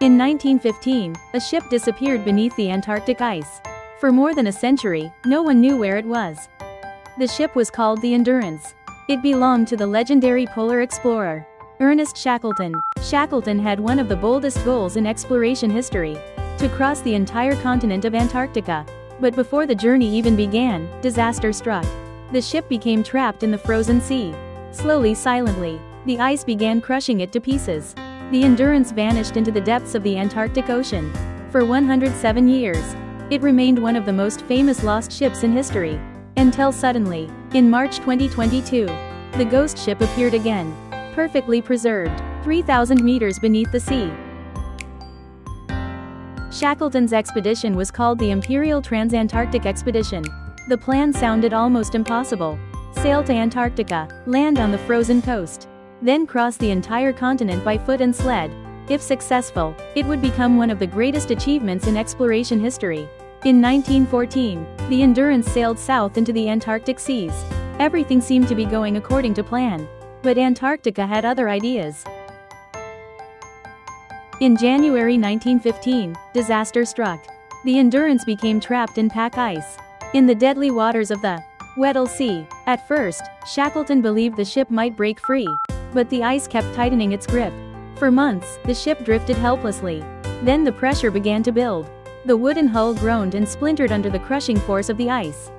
In 1915, a ship disappeared beneath the Antarctic ice. For more than a century, no one knew where it was. The ship was called the Endurance. It belonged to the legendary polar explorer, Ernest Shackleton. Shackleton had one of the boldest goals in exploration history: to cross the entire continent of Antarctica. But before the journey even began, disaster struck. The ship became trapped in the frozen sea. Slowly, silently, the ice began crushing it to pieces. The Endurance vanished into the depths of the Antarctic Ocean. For 107 years, it remained one of the most famous lost ships in history. Until suddenly, in March 2022, the ghost ship appeared again, perfectly preserved, 3,000 meters beneath the sea. Shackleton's expedition was called the Imperial Transantarctic Expedition. The plan sounded almost impossible: sail to Antarctica, land on the frozen coast, then cross the entire continent by foot and sled. If successful, it would become one of the greatest achievements in exploration history. In 1914, the Endurance sailed south into the Antarctic seas. Everything seemed to be going according to plan. But Antarctica had other ideas. In January 1915, disaster struck. The Endurance became trapped in pack ice, in the deadly waters of the Weddell Sea. At first, Shackleton believed the ship might break free, but the ice kept tightening its grip. For months, the ship drifted helplessly. Then the pressure began to build. The wooden hull groaned and splintered under the crushing force of the ice.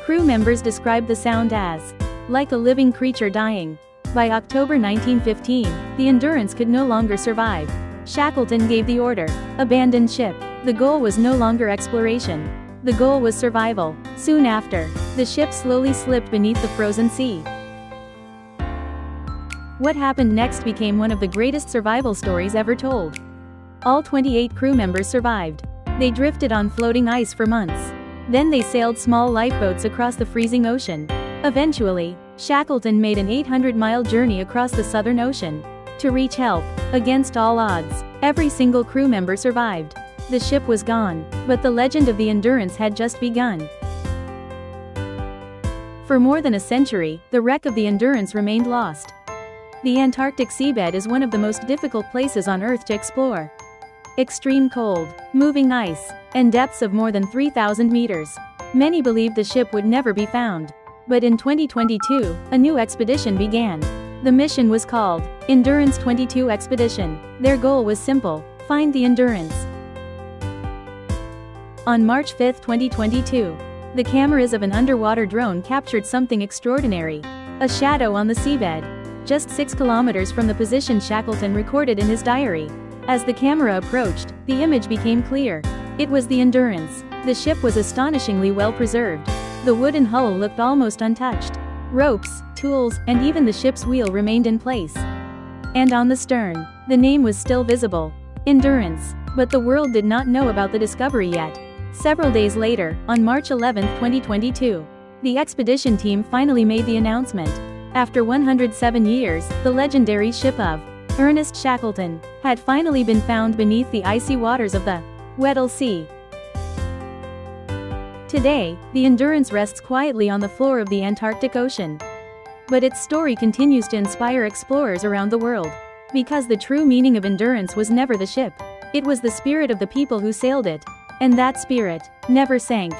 Crew members described the sound as like a living creature dying. By October 1915, the Endurance could no longer survive. Shackleton gave the order: abandon ship. The goal was no longer exploration. The goal was survival. Soon after, the ship slowly slipped beneath the frozen sea. What happened next became one of the greatest survival stories ever told. All 28 crew members survived. They drifted on floating ice for months. Then they sailed small lifeboats across the freezing ocean. Eventually, Shackleton made an 800-mile journey across the Southern Ocean to reach help. Against all odds, every single crew member survived. The ship was gone, but the legend of the Endurance had just begun. For more than a century, the wreck of the Endurance remained lost. The Antarctic seabed is one of the most difficult places on Earth to explore. Extreme cold, moving ice, and depths of more than 3,000 meters. Many believed the ship would never be found. But in 2022, a new expedition began. The mission was called Endurance 22 Expedition. Their goal was simple: find the Endurance. On March 5, 2022, the cameras of an underwater drone captured something extraordinary: a shadow on the seabed, just 6 kilometers from the position Shackleton recorded in his diary. As the camera approached, the image became clear. It was the Endurance. The ship was astonishingly well preserved. The wooden hull looked almost untouched. Ropes, tools, and even the ship's wheel remained in place. And on the stern, the name was still visible: Endurance. But the world did not know about the discovery yet. Several days later, on March 11, 2022, the expedition team finally made the announcement. After 107 years, the legendary ship of Ernest Shackleton had finally been found beneath the icy waters of the Weddell Sea. Today, the Endurance rests quietly on the floor of the Antarctic Ocean. But its story continues to inspire explorers around the world. Because the true meaning of Endurance was never the ship. It was the spirit of the people who sailed it. And that spirit never sank.